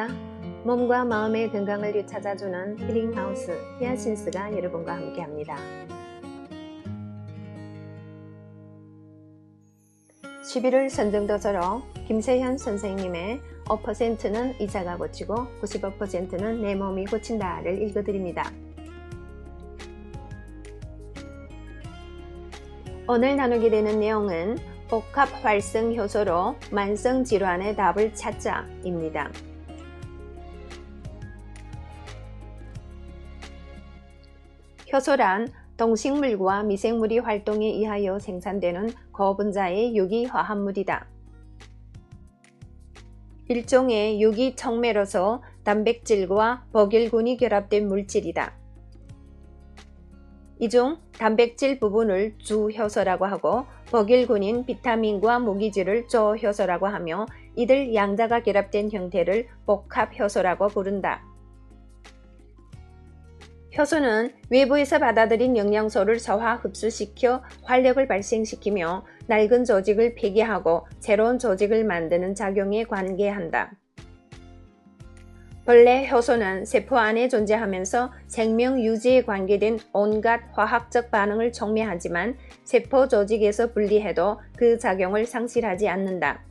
안녕하십니까? 몸과 마음의 건강을 되찾아주는 힐링하우스 히아신스가 여러분과 함께합니다. 11월 선정도서로 김세현 선생님의 5%는 이자가 고치고 95%는 내 몸이 고친다를 읽어드립니다. 오늘 나누게 되는 내용은 복합 활성 효소로 만성 질환의 답을 찾자입니다. 효소란 동식물과 미생물이 활동에 의하여 생산되는 고분자의 유기화합물이다. 일종의 유기청매로서 단백질과 복일군이 결합된 물질이다. 이 중 단백질 부분을 주효소라고 하고 복일군인 비타민과 무기질을 조효소라고 하며 이들 양자가 결합된 형태를 복합효소라고 부른다. 효소는 외부에서 받아들인 영양소를 소화 흡수시켜 활력을 발생시키며 낡은 조직을 폐기하고 새로운 조직을 만드는 작용에 관계한다. 본래 효소는 세포 안에 존재하면서 생명 유지에 관계된 온갖 화학적 반응을 촉매하지만 세포 조직에서 분리해도 그 작용을 상실하지 않는다.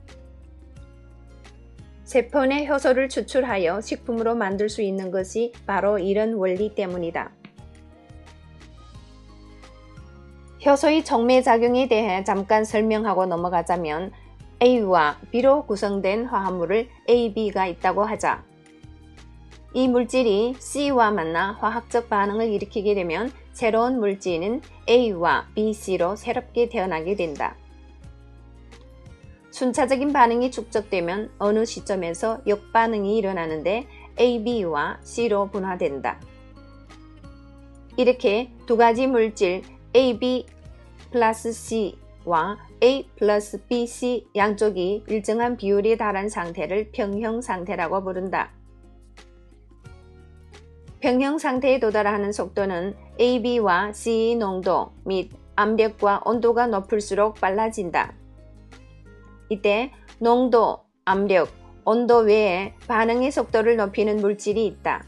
세포 내 효소를 추출하여 식품으로 만들 수 있는 것이 바로 이런 원리 때문이다. 효소의 촉매작용에 대해 잠깐 설명하고 넘어가자면 A와 B로 구성된 화합물을 AB가 있다고 하자. 이 물질이 C와 만나 화학적 반응을 일으키게 되면 새로운 물질인 A와 BC로 새롭게 태어나게 된다. 순차적인 반응이 축적되면 어느 시점에서 역반응이 일어나는데 AB와 C로 분화된다. 이렇게 두 가지 물질 AB 플러스 C와 A 플러스 BC 양쪽이 일정한 비율에 달한 상태를 평형 상태라고 부른다. 평형 상태에 도달하는 속도는 AB와 C의 농도 및 압력과 온도가 높을수록 빨라진다. 이때 농도, 압력, 온도 외에 반응의 속도를 높이는 물질이 있다.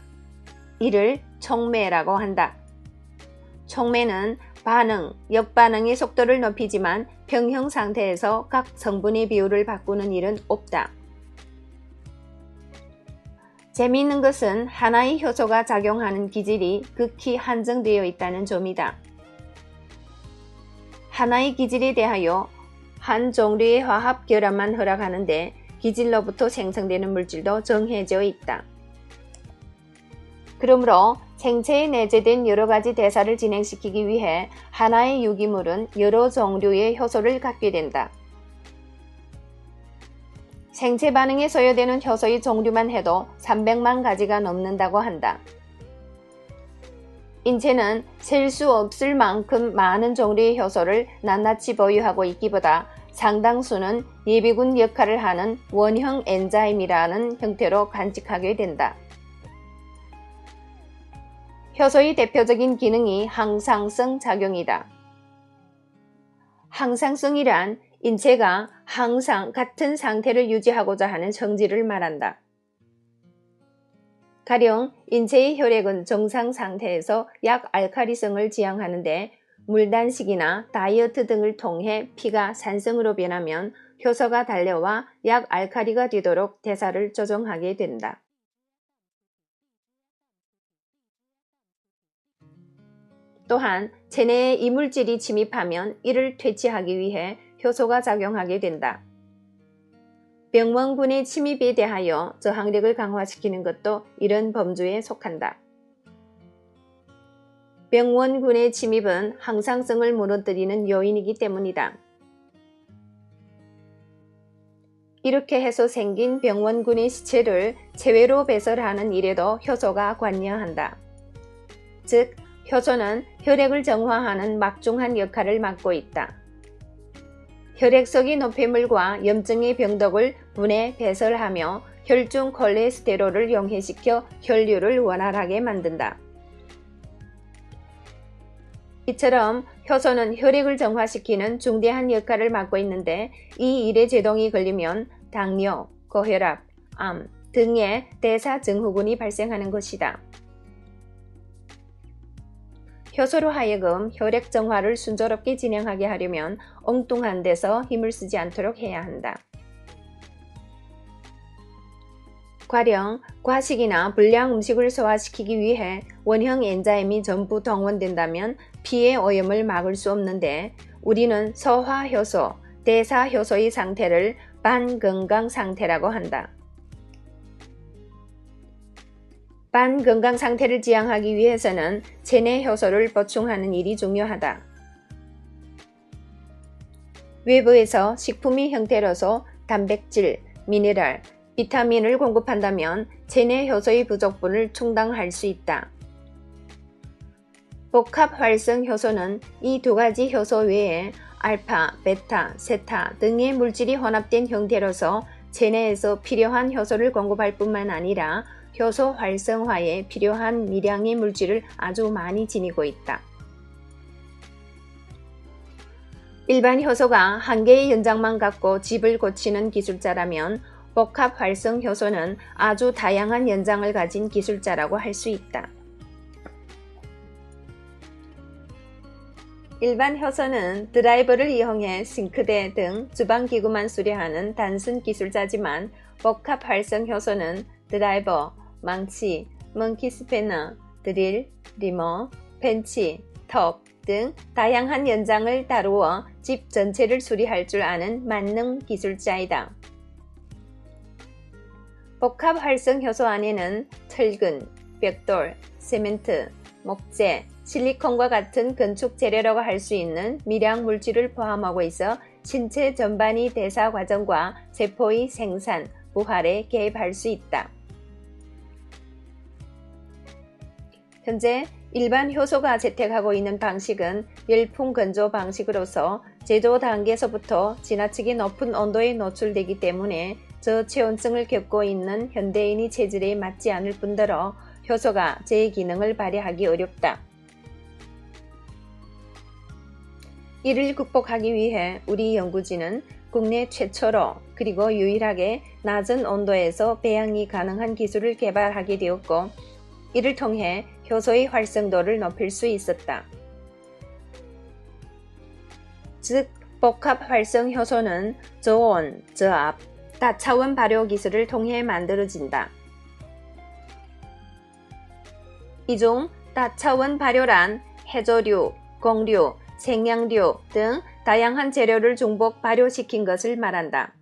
이를 촉매라고 한다. 촉매는 반응, 역반응의 속도를 높이지만 평형 상태에서 각 성분의 비율을 바꾸는 일은 없다. 재미있는 것은 하나의 효소가 작용하는 기질이 극히 한정되어 있다는 점이다. 하나의 기질에 대하여 한 종류의 화합 결합만 허락하는데 기질로부터 생성되는 물질도 정해져 있다. 그러므로 생체에 내재된 여러가지 대사를 진행시키기 위해 하나의 유기물은 여러 종류의 효소를 갖게 된다. 생체 반응에 소요되는 효소의 종류만 해도 300만 가지가 넘는다고 한다. 인체는 셀 수 없을 만큼 많은 종류의 효소를 낱낱이 보유하고 있기보다 상당수는 예비군 역할을 하는 원형 엔자임이라는 형태로 간직하게 된다. 효소의 대표적인 기능이 항상성 작용이다. 항상성이란 인체가 항상 같은 상태를 유지하고자 하는 성질을 말한다. 가령 인체의 혈액은 정상 상태에서 약알칼리성을 지향하는데 물단식이나 다이어트 등을 통해 피가 산성으로 변하면 효소가 달려와 약알칼리가 되도록 대사를 조정하게 된다. 또한 체내에 이물질이 침입하면 이를 퇴치하기 위해 효소가 작용하게 된다. 병원군의 침입에 대하여 저항력을 강화시키는 것도 이런 범주에 속한다. 병원군의 침입은 항상성을 무너뜨리는 요인이기 때문이다. 이렇게 해서 생긴 병원군의 시체를 체외로 배설하는 일에도 효소가 관여한다. 즉, 효소는 혈액을 정화하는 막중한 역할을 맡고 있다. 혈액 속의 노폐물과 염증의 병독을 분해 배설하며 혈중 콜레스테롤을 용해시켜 혈류를 원활하게 만든다. 이처럼 효소는 혈액을 정화시키는 중대한 역할을 맡고 있는데 이 일에 제동이 걸리면 당뇨, 고혈압, 암, 등의 대사 증후군이 발생하는 것이다. 효소로 하여금 혈액 정화를 순조롭게 진행하게 하려면 엉뚱한 데서 힘을 쓰지 않도록 해야 한다. 가령 과식이나 불량 음식을 소화시키기 위해 원형 엔자임이 전부 동원된다면 피의 오염을 막을 수 없는데 우리는 소화효소, 대사효소의 상태를 반건강 상태라고 한다. 반건강 상태를 지향하기 위해서는 체내 효소를 보충하는 일이 중요하다. 외부에서 식품의 형태로서 단백질, 미네랄, 비타민을 공급한다면 체내 효소의 부족분을 충당할 수 있다. 복합 활성 효소는 이 두 가지 효소 외에 알파, 베타, 세타 등의 물질이 혼합된 형태로서 체내에서 필요한 효소를 공급할 뿐만 아니라 효소 활성화에 필요한 미량의 물질을 아주 많이 지니고 있다. 일반 효소가 한 개의 연장만 갖고 집을 고치는 기술자라면 복합 활성 효소는 아주 다양한 연장을 가진 기술자라고 할 수 있다. 일반 효소는 드라이버를 이용해 싱크대 등 주방기구만 수리하는 단순 기술자지만 복합 활성 효소는 드라이버, 망치, 먼키 스패너, 드릴, 리머, 펜치, 톱 등 다양한 연장을 다루어 집 전체를 수리할 줄 아는 만능 기술자이다. 복합 활성 효소 안에는 철근, 벽돌, 세멘트, 목재, 실리콘과 같은 건축 재료라고 할 수 있는 미량 물질을 포함하고 있어 신체 전반의 대사 과정과 세포의 생산, 부활에 개입할 수 있다. 현재 일반 효소가 채택하고 있는 방식은 열풍 건조 방식으로서 제조 단계에서부터 지나치게 높은 온도에 노출되기 때문에 저체온증을 겪고 있는 현대인의 체질에 맞지 않을 뿐더러 효소가 제 기능을 발휘하기 어렵다. 이를 극복하기 위해 우리 연구진은 국내 최초로 그리고 유일하게 낮은 온도에서 배양이 가능한 기술을 개발하게 되었고 이를 통해 효소의 활성도를 높일 수 있었다. 즉, 복합 활성 효소는 저온, 저압, 다차원 발효 기술을 통해 만들어진다. 이 중 다차원 발효란 해조류, 공류, 생양류 등 다양한 재료를 중복 발효시킨 것을 말한다.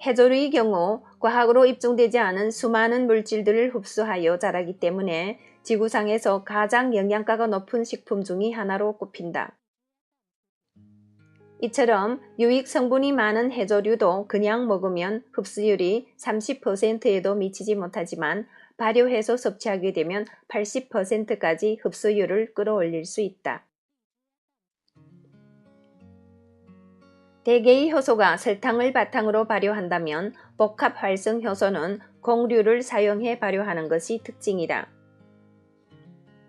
해조류의 경우 과학으로 입증되지 않은 수많은 물질들을 흡수하여 자라기 때문에 지구상에서 가장 영양가가 높은 식품 중의 하나로 꼽힌다. 이처럼 유익 성분이 많은 해조류도 그냥 먹으면 흡수율이 30%에도 미치지 못하지만 발효해서 섭취하게 되면 80%까지 흡수율을 끌어올릴 수 있다. 대개의 효소가 설탕을 바탕으로 발효한다면 복합 활성 효소는 공류를 사용해 발효하는 것이 특징이다.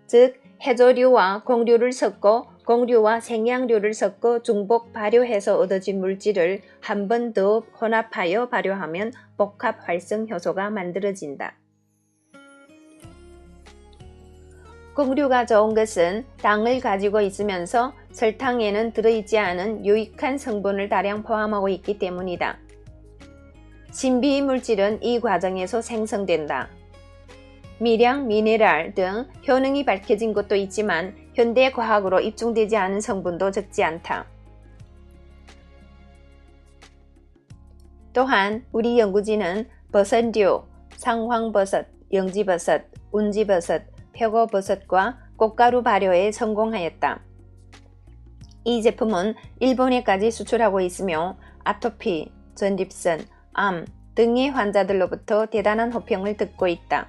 즉, 해조류와 공류를 섞고 공류와 생양류를 섞어 중복 발효해서 얻어진 물질을 한 번 더 혼합하여 발효하면 복합 활성 효소가 만들어진다. 공류가 좋은 것은 당을 가지고 있으면서 설탕에는 들어있지 않은 유익한 성분을 다량 포함하고 있기 때문이다. 신비의 물질은 이 과정에서 생성된다. 미량, 미네랄 등 효능이 밝혀진 것도 있지만 현대 과학으로 입증되지 않은 성분도 적지 않다. 또한 우리 연구진은 버섯류, 상황버섯, 영지버섯, 운지버섯, 표고버섯과 꽃가루 발효에 성공하였다. 이 제품은 일본에까지 수출하고 있으며 아토피, 전립선, 암 등의 환자들로부터 대단한 호평을 듣고 있다.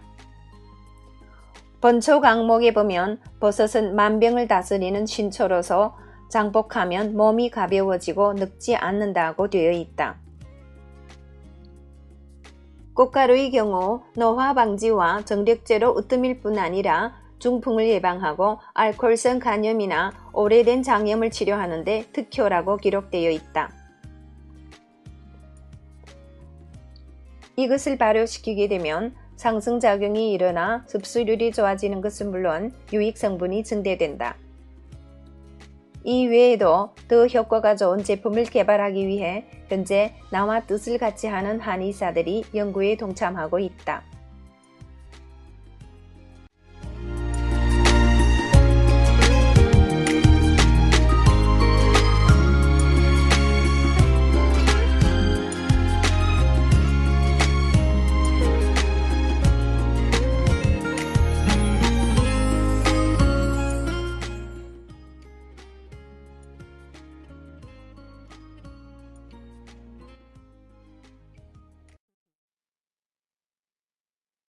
본초 강목에 보면 버섯은 만병을 다스리는 신초로서 장복하면 몸이 가벼워지고 늙지 않는다고 되어 있다. 꽃가루의 경우 노화 방지와 정력제로 으뜸일 뿐 아니라 중풍을 예방하고 알코올성 간염이나 오래된 장염을 치료하는 데 특효라고 기록되어 있다. 이것을 발효시키게 되면 상승작용이 일어나 흡수율이 좋아지는 것은 물론 유익 성분이 증대된다. 이 외에도 더 효과가 좋은 제품을 개발하기 위해 현재 나와 뜻을 같이 하는 한의사들이 연구에 동참하고 있다.